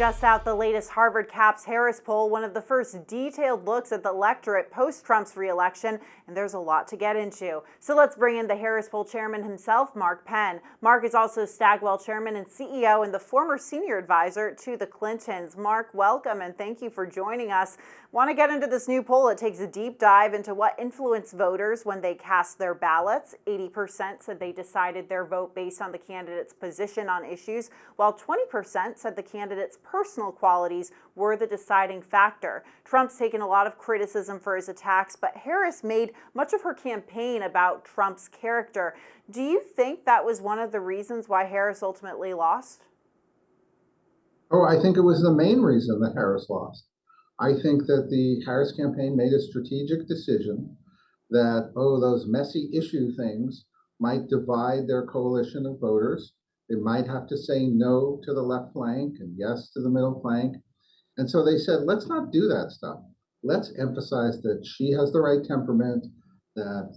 just out the latest Harvard Caps Harris poll, one of the first detailed looks at the electorate post-Trump's re-election, and there's a lot to get into. So let's bring in the Harris poll chairman himself, Mark Penn. Mark is also Stagwell chairman and CEO and the former senior advisor to the Clintons. Mark, welcome and thank you for joining us. Want to get into this new poll? It takes a deep dive into what influenced voters when they cast their ballots. 80% said they decided their vote based on the candidate's position on issues, while 20% said the candidate's personal qualities were the deciding factor. Trump's taken a lot of criticism for his attacks, but Harris made much of her campaign about Trump's character. Do you think that was one of the reasons why Harris ultimately lost? Oh, I think it was the main reason that Harris lost. I think that the Harris campaign made a strategic decision that, those messy issue things might divide their coalition of voters. They might have to say no to the left flank and yes to the middle flank. And so they said, let's not do that stuff. Let's emphasize that she has the right temperament, that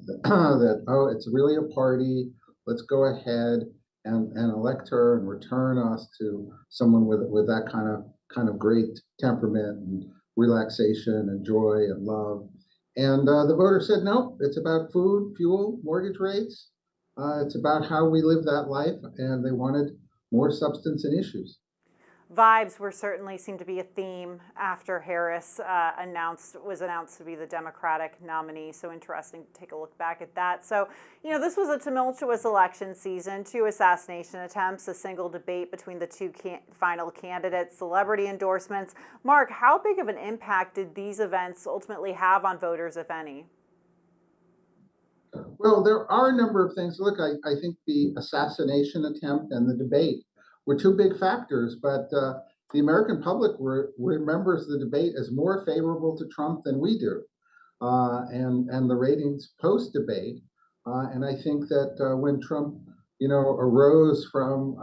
it's really a party. Let's go ahead and elect her and return us to someone with that kind of great temperament and relaxation and joy and love. And the voters said, no, it's about food, fuel, mortgage rates. It's about how we live that life, and they wanted more substance and issues. Vibes were certainly seemed to be a theme after Harris was announced to be the Democratic nominee. So interesting to take a look back at that. So, this was a tumultuous election season, 2 assassination attempts, a single debate between the two final candidates, celebrity endorsements. Mark, how big of an impact did these events ultimately have on voters, if any? Well, there are a number of things. Look, I think the assassination attempt and the debate were 2 big factors, but the American public remembers the debate as more favorable to Trump than we do, and the ratings post-debate. And I think that when Trump, arose from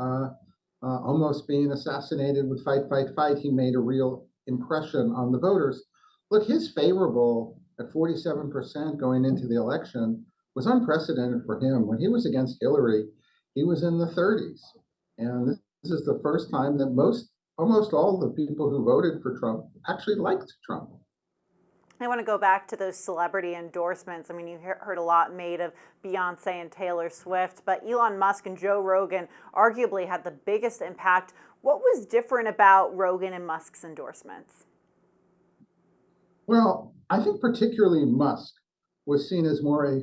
almost being assassinated with fight, fight, fight, he made a real impression on the voters. Look, his favorable at 47% going into the election was unprecedented for him. When he was against Hillary, he was in the 30s. And this is the first time that almost all the people who voted for Trump actually liked Trump. I want to go back to those celebrity endorsements. I mean, you heard a lot made of Beyonce and Taylor Swift, but Elon Musk and Joe Rogan arguably had the biggest impact. What was different about Rogan and Musk's endorsements? Well, I think particularly Musk was seen as more a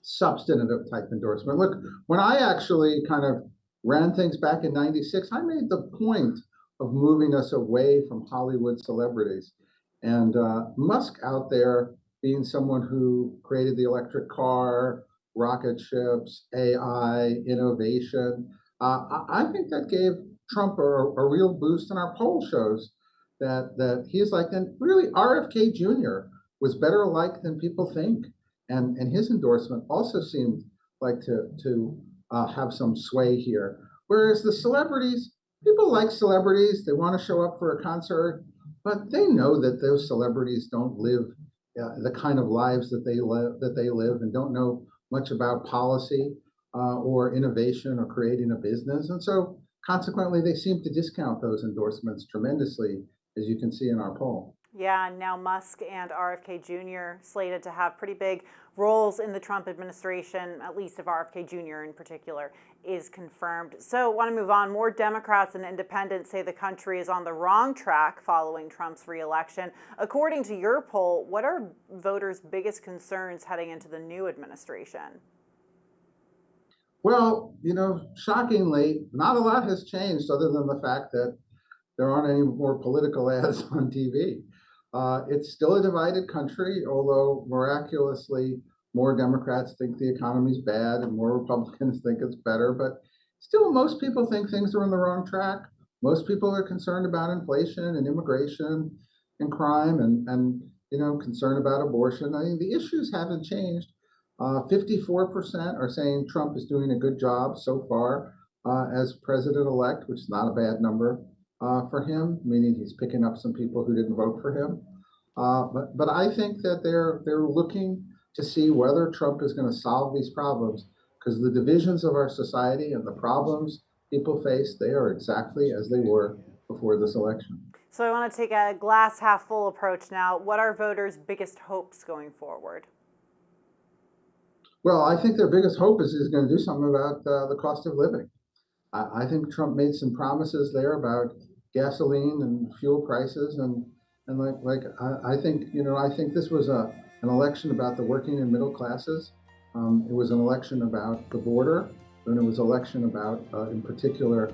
substantive type endorsement. Look, when I actually kind of ran things back in '96, I made the point of moving us away from Hollywood celebrities. And Musk out there being someone who created the electric car, rocket ships, AI, innovation, I think that gave Trump a real boost, and our poll shows that he is like, and really RFK Jr. was better liked than people think. And his endorsement also seemed like to have some sway here. Whereas the celebrities, people like celebrities, they want to show up for a concert, but they know that those celebrities don't live the kind of lives that they live and don't know much about policy or innovation or creating a business. And so consequently, they seem to discount those endorsements tremendously, as you can see in our poll. Yeah, now Musk and RFK Jr. slated to have pretty big roles in the Trump administration, at least if RFK Jr. in particular is confirmed. So I want to move on. More Democrats and independents say the country is on the wrong track following Trump's re-election. According to your poll, what are voters' biggest concerns heading into the new administration? Well, shockingly, not a lot has changed other than the fact that there aren't any more political ads on TV. It's still a divided country, although miraculously more Democrats think the economy's bad and more Republicans think it's better. But still, most people think things are on the wrong track. Most people are concerned about inflation and immigration and crime and concerned about abortion. I mean, the issues haven't changed. 54% are saying Trump is doing a good job so far as president-elect, which is not a bad number for him, meaning he's picking up some people who didn't vote for him. But I think that they're looking to see whether Trump is going to solve these problems, because the divisions of our society and the problems people face, they are exactly as they were before this election. So I want to take a glass half full approach now. What are voters' biggest hopes going forward? Well, I think their biggest hope is he's going to do something about the cost of living. I think Trump made some promises there about gasoline and fuel prices, and I think I think this was an election about the working and middle classes. It was an election about the border, and it was an election about, in particular,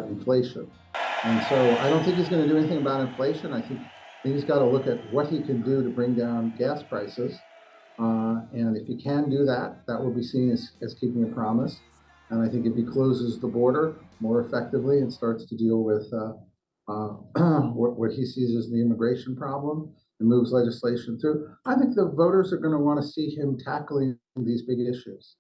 inflation. And so I don't think he's going to do anything about inflation. I think he's got to look at what he can do to bring down gas prices. And if he can do that, that will be seen as keeping a promise. And I think if he closes the border more effectively and starts to deal with what he sees as the immigration problem and moves legislation through, I think the voters are going to want to see him tackling these big issues.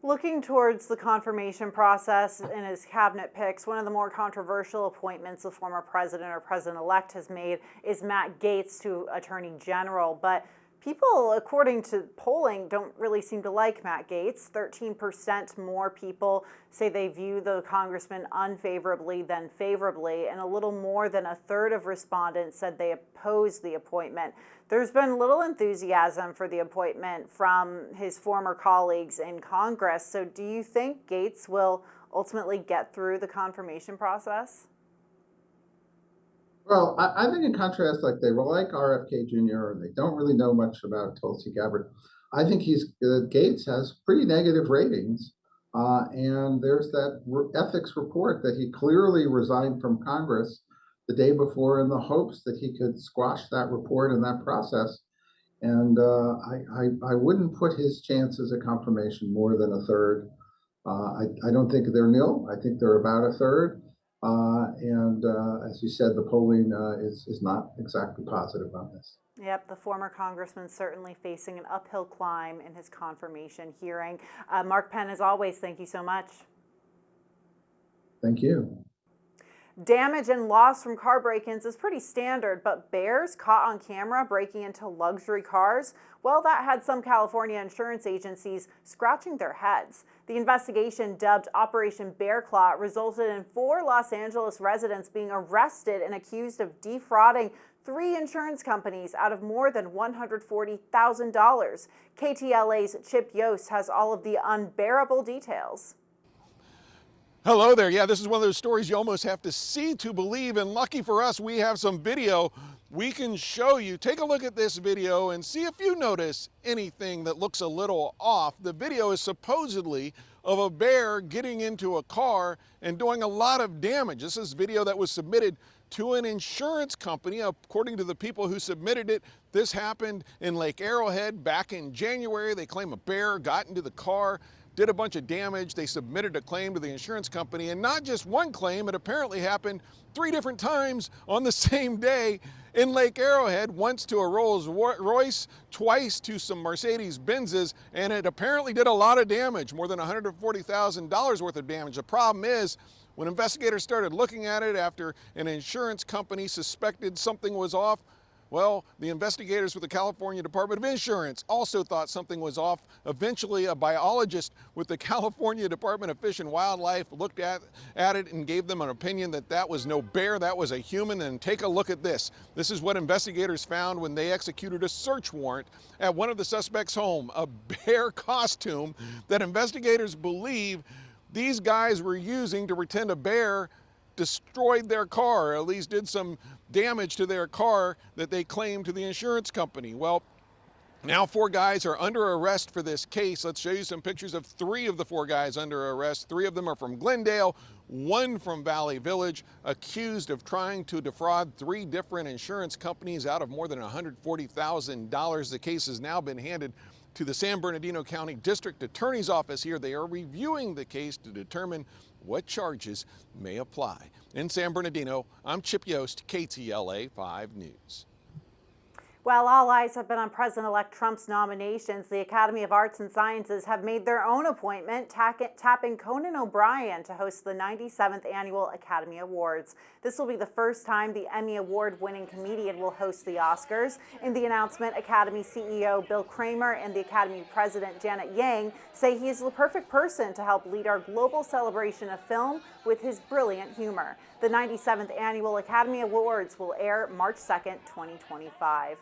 Looking towards the confirmation process in his cabinet picks, one of the more controversial appointments the former president or president-elect has made is Matt Gaetz to Attorney General. But people, according to polling, don't really seem to like Matt Gaetz. 13% more people say they view the congressman unfavorably than favorably, and a little more than a third of respondents said they oppose the appointment. There's been little enthusiasm for the appointment from his former colleagues in Congress. So do you think Gaetz will ultimately get through the confirmation process? Well, I think in contrast, like they like RFK Jr., or they don't really know much about Tulsi Gabbard. I think Gaetz has pretty negative ratings, and there's that ethics report that he clearly resigned from Congress the day before in the hopes that he could squash that report in that process. And I wouldn't put his chances of confirmation more than a third. I don't think they're nil. I think they're about a third. As you said, the polling is not exactly positive on this. Yep, the former congressman certainly facing an uphill climb in his confirmation hearing. Mark Penn, as always, thank you so much. Thank you. Damage and loss from car break-ins is pretty standard, but bears caught on camera breaking into luxury cars, well, that had some California insurance agencies scratching their heads. The investigation, dubbed Operation Bear Claw, resulted in 4 Los Angeles residents being arrested and accused of defrauding 3 insurance companies out of more than $140,000. KTLA's Chip Yost has all of the unbearable details. Hello there. Yeah, this is one of those stories you almost have to see to believe, and lucky for us, we have some video we can show you. Take a look at this video and see if you notice anything that looks a little off. The video is supposedly of a bear getting into a car and doing a lot of damage. This is video that was submitted to an insurance company. According to the people who submitted it, this happened in Lake Arrowhead back in January. They claim a bear got into the car, did a bunch of damage. They submitted a claim to the insurance company, and not just one claim, it apparently happened 3 different times on the same day in Lake Arrowhead, once to a Rolls Royce, twice to some Mercedes Benzes, and it apparently did a lot of damage, more than $140,000 worth of damage. The problem is, when investigators started looking at it after an insurance company suspected something was off, well, the investigators with the California Department of Insurance also thought something was off. Eventually, a biologist with the California Department of Fish and Wildlife looked at it and gave them an opinion that that was no bear, that was a human. And take a look at this. This is what investigators found when they executed a search warrant at one of the suspects' home, a bear costume that investigators believe these guys were using to pretend a bear destroyed their car, or at least did some damage to their car that they claimed to the insurance company. Well, now 4 guys are under arrest for this case. Let's show you some pictures of 3 of the 4 guys under arrest. 3 of them are from Glendale, 1 from Valley Village, accused of trying to defraud 3 different insurance companies out of more than $140,000. The case has now been handed to the San Bernardino County District Attorney's Office here. They are reviewing the case to determine what charges may apply. In San Bernardino, I'm Chip Yost, KTLA 5 News. While all eyes have been on President-elect Trump's nominations, the Academy of Arts and Sciences have made their own appointment, tapping Conan O'Brien to host the 97th Annual Academy Awards. This will be the first time the Emmy Award-winning comedian will host the Oscars. In the announcement, Academy CEO Bill Kramer and the Academy President Janet Yang say he is the perfect person to help lead our global celebration of film with his brilliant humor. The 97th Annual Academy Awards will air March 2nd, 2025.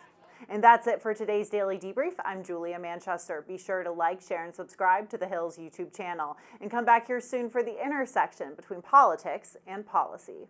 And that's it for today's Daily Debrief. I'm Julia Manchester. Be sure to like, share, and subscribe to the Hill's YouTube channel. And come back here soon for the intersection between politics and policy.